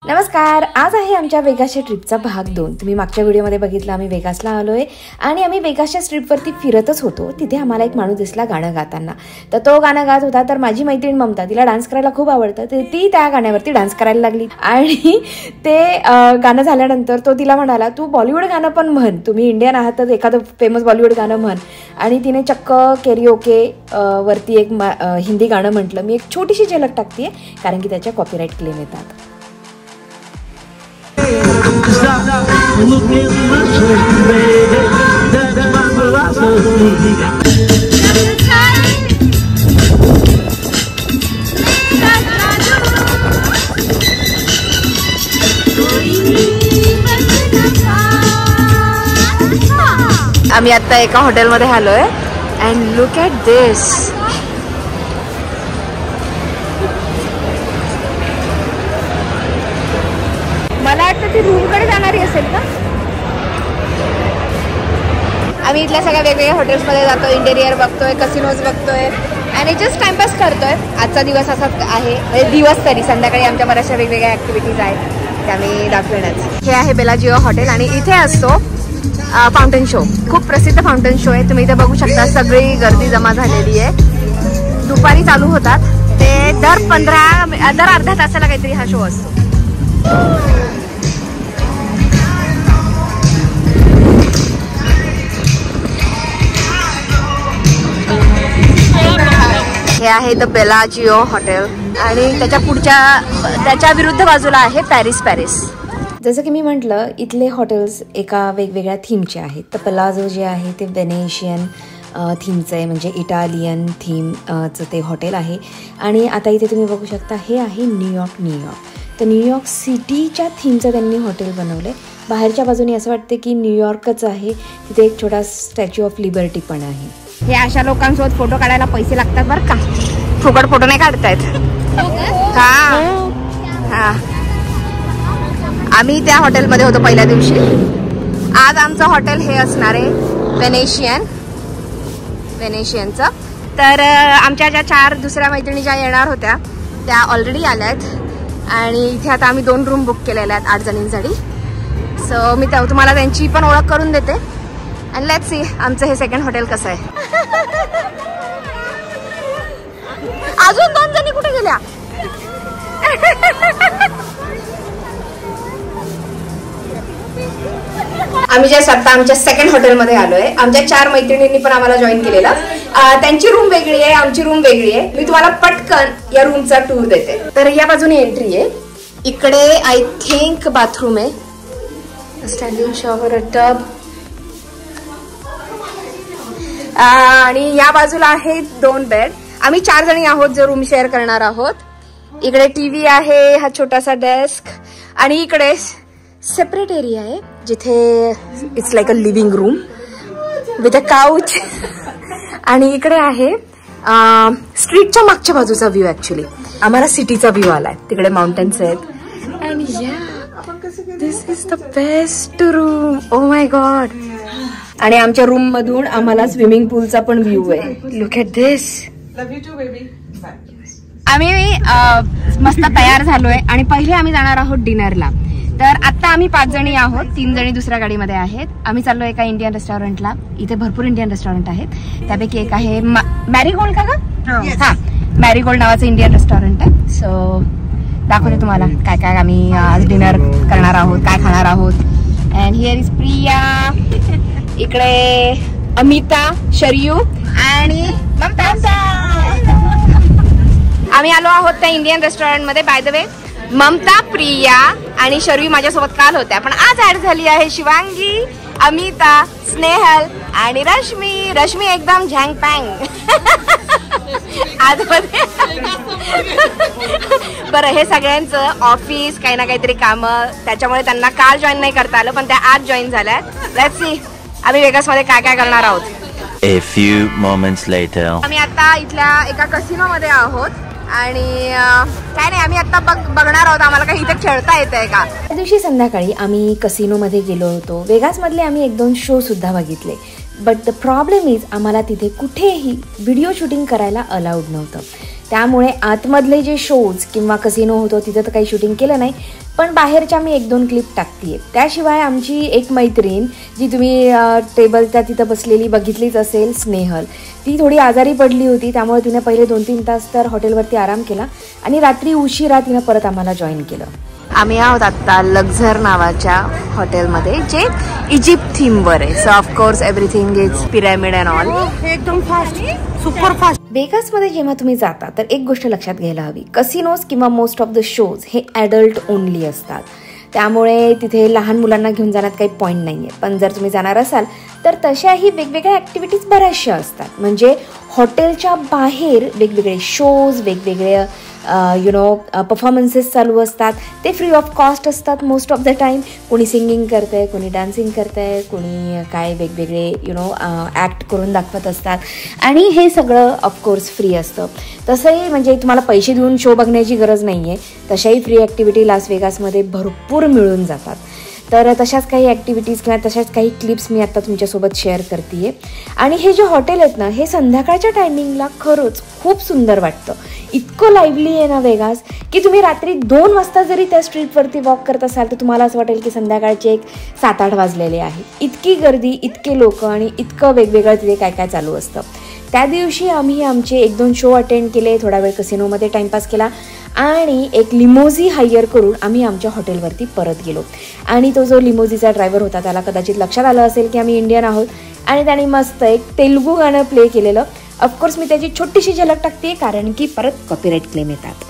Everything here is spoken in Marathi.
नमस्कार, आज आहे आमच्या वेगासच्या ट्रिपचा भाग 2। तुम्ही मागच्या व्हिडिओमध्ये बघितलं आम्ही वेगासला आलोय आणि आम्ही वेगासच्या ट्रिपवरती फिरतच होतो। तिथे आम्हाला एक माणूस दिसला गाणं गाताना। तर तो गाणं गात होता। तर माझी मैत्रीण ममता, तिला डान्स करायला खूप आवडतं, तर ती त्या गाण्यावरती डान्स करायला लागली आणि ते गाणं झाल्यानंतर तो तिला म्हणाला, तू बॉलिवूड गाणं पण म्हण, तुम्ही इंडियन आहात तर एखादं फेमस बॉलिवूड गाणं म्हण। आणि तिने चक्क कॅरिओके वरती एक हिंदी गाणं म्हटलं। मी एक छोटीशी झलक टाकते कारण की त्याच्या कॉपीराइट क्लेम येतात। आम्ही आता एका हॉटेलमध्ये आलोय अँड लुक ॲट दिस। मला वाटतं ती रूमकडे जाणारी असेल का। आम्ही इथल्या सगळ्या वेगवेगळ्या हॉटेल्समध्ये जातो, इंटेरियर बघतोय, कसिनोज बघतोय आणि जस्ट टाइमपास करतोय। आजचा दिवस असाच आहे, म्हणजे दिवस तरी संध्याकाळी आमच्या बऱ्याचशा वेगवेगळ्या ऍक्टिव्हिटीज आहेत त्या मी दाखवण्याच। हे आहे बेलाजिओ हॉटेल आणि इथे असतो फाउंटन शो, खूप प्रसिद्ध फाउंटन शो आहे। तुम्ही इथे बघू शकता, सगळी गर्दी जमा झालेली आहे। दुपारी चालू होतात ते दर अर्ध्या तासाला काहीतरी हा शो असतो। हे आहे द बेलाजिओ हॉटेल आणि त्याच्या विरुद्ध बाजूला आहे पॅरिस। जसं की मी म्हटलं, इथले हॉटेल्स एका वेगवेगळ्या थीमचे आहेत। तर पलाझो जे आहे ते वेनेशियन थीमचं आहे, म्हणजे इटालियन थीमचं ते हॉटेल आहे। आणि आता इथे तुम्ही बघू शकता, हे आहे न्यूयॉर्क। तर न्यूयॉर्क सिटीच्या थीमचं त्यांनी हॉटेल बनवलं आहे। बाहेरच्या बाजूने असं वाटतं की न्यूयॉर्कच आहे। तिथे एक छोटा स्टॅच्यू ऑफ लिबर्टी पण आहे। हे अशा लोकांसोबत फोटो काढायला पैसे लागतात बरं का, फुकट फोटो नाही काढतायत। हा, आम्ही त्या हॉटेलमध्ये होतो पहिल्या दिवशी। आज आमचं हॉटेल हे असणार आहे वेनेशियनचं। तर आमच्या ज्या 4 दुसऱ्या मैत्रिणी ज्या येणार होत्या त्या ऑलरेडी आल्यात आणि इथे आता आम्ही 2 रूम बुक केलेल्या आहेत 8 जणींसाठी। सो मी तुम्हाला त्यांची पण ओळख करून देते आणि लेट्स सी आमचं हे सेकंड हॉटेल कसं आहे। अजून 2 जणी कुठे गेल्या। आम्ही जे आता आमच्या सेकंड हॉटेलमध्ये आलोय। आमच्या 4 मैत्रिणींनी पण आम्हाला जॉईन केलेला। त्यांची रूम वेगळी आहे, आमची रूम वेगळी आहे। मी तुम्हाला पटकन या रूमचा टूर देते। तर या बाजूने एंट्री आहे, इकडे आय थिंक बाथरूम आहे, स्टँडिंग शॉवर, टब आणि या बाजूला आहे 2 बेड। आम्ही 4 जणी आहोत जो रूम शेअर करणार आहोत। इकडे टीव्ही आहे, हा छोटासा डेस्क आणि इकडे सेपरेट एरिया आहे जिथे it's like a living room with a couch. आणि इकडे आहे स्ट्रीटच्या मागच्या बाजूचा व्ह्यू। ऍक्च्युली आम्हाला सिटीचा व्ह्यू आलाय, तिकडे माउंटेन्स आहेत। अँड या this is the best room, oh my god. आणि आमच्या रूम मधून आम्हाला स्विमिंग पूलचा पण व्ह्यू आहे। लुक ॲट दिस। आम्ही मस्त तयार झालोय आणि पहिले आम्ही जाणार आहोत डिनरला। तर आता आम्ही 5 जणी आहोत, 3 जणी दुसऱ्या गाडीमध्ये आहेत। आम्ही चाललो एका इंडियन रेस्टॉरंटला। इथे भरपूर इंडियन रेस्टॉरंट आहेत, त्यापैकी एक आहे मॅरीगोल्ड का ग? हा, मॅरीगोल्ड नावाचं इंडियन रेस्टॉरंट आहे। सो दाखवते तुम्हाला काय काय आम्ही आज डिनर करणार आहोत, काय खाणार आहोत। अँड हिअर इज प्रिया, इकडे अमिता, शरयू आणि ममता। आम्ही आलो आहोत त्या इंडियन रेस्टॉरंट मध्ये। By the way, Mamata, Priya आणि शरयू माझ्यासोबत काल होत्या, पण आज ऍड झाली आहे शिवांगी, अमिता, स्नेहल आणि रश्मी एकदम झँग पँग आजमध्ये। बरं, हे सगळ्यांचं ऑफिस काही ना काहीतरी काम, त्याच्यामुळे त्यांना काल जॉईन नाही करता आलं, पण त्या आज जॉईन झाल्यात। लेट्स सी आम्ही वेगासमध्ये काय काय करणार आहोत। A few moments later. आम्ही आता इथल्या एका कसिनो मध्ये आहोत आणि काय नाही, आम्ही आता बघणार आहोत आम्हाला काही इथे खेळता येतंय का। त्या दिवशी संध्याकाळी आम्ही कसिनो मध्ये गेलो होतो। वेगास मधले आम्ही 1-2 शो सुद्धा बघितले। बट द प्रॉब्लेम इज आम्हाला तिथे कुठेही व्हिडिओ शूटिंग करायला अलाउड नव्हतं. त्यामुळे आतमधले जे शोज किंवा कसिनो होतो तिथं तर काही शूटिंग केलं नाही, पण बाहेरच्या मी 1-2 क्लिप टाकते. त्याशिवाय आमची एक मैत्रीण जी तुम्ही टेबलच्या तिथं बसलेली बघितलीच असेल, स्नेहल, ती थोडी आजारी पडली होती. त्यामुळे तिने पहिले 2-3 तास तर हॉटेलवरती आराम केला आणि रात्री उशिरा तिनं परत आम्हाला जॉईन केलं. आम्ही आहोत आत्ता लक्झर नावाच्या हॉटेलमध्ये, जे इजिप्त थीमवर आहे. So of course everything is pyramid and all. एकदम फास्ट, सुपर फास्ट. वेगासमध्ये जेव्हा तुम्ही जाता तर एक गोष्ट लक्षात घ्यायला हवी, कसिनोज किंवा मोस्ट ऑफ द शोज हे ॲडल्ट ओनली असतात. त्यामुळे तिथे लहान मुलांना घेऊन जाण्यात काही पॉईंट नाही आहे. पण जर तुम्ही जाणार असाल तर तशाही वेगवेगळ्या ॲक्टिव्हिटीज बऱ्याचशा असतात. म्हणजे हॉटेलच्या बाहेर वेगवेगळे शोज, वेगवेगळे परफॉर्मन्सेस चालू असतात. ते फ्री ऑफ कॉस्ट असतात मोस्ट ऑफ द टाईम. कोणी सिंगिंग करतं आहे, कोणी डान्सिंग करतं आहे, कोणी काय वेगवेगळे ॲक्ट करून दाखवत असतात. आणि हे सगळं ऑफकोर्स फ्री असतं. तसंही म्हणजे तुम्हाला पैसे देऊन शो बघण्याची गरज नाही आहे. तशाही फ्री ॲक्टिव्हिटी लास वेगासमध्ये भरपूर मिळून जातात. तर तशाच काही ॲक्टिव्हिटीज किंवा तशाच काही क्लिप्स मी आत्ता तुमच्यासोबत शेअर करते आहे. आणि हे जे हॉटेल आहेत ना, हे संध्याकाळच्या टायमिंगला खरंच खूप सुंदर वाटतं. इतकं लाईव्हली आहे ना वेगास, की तुम्ही रात्री 2 वाजता जरी त्या स्ट्रीटवरती वॉक करत असाल तर तुम्हाला असं वाटेल की संध्याकाळचे 7-8 वाजलेले आहे. इतकी गर्दी, इतके लोक आणि इतकं वेगवेगळं तिथे काय काय चालू असतं. त्या दिवशी आम्ही आमचे 1-2 शो अटेंड केले, थोडा वेळ कसिनोमध्ये टाईमपास केला आणि एक लिमोझी हायर करून आम्ही आमच्या हॉटेलवरती परत गेलो. आणि तो जो लिमोझीचा ड्रायव्हर होता त्याला कदाचित लक्षात आलं असेल की आम्ही इंडियन आहोत आणि त्याने मस्त एक तेलुगू गाणं प्ले केलेलं. ऑफकोर्स मी त्याची छोटीशी झलक टाकते कारण की परत कॉपीराईट क्लेम येतात.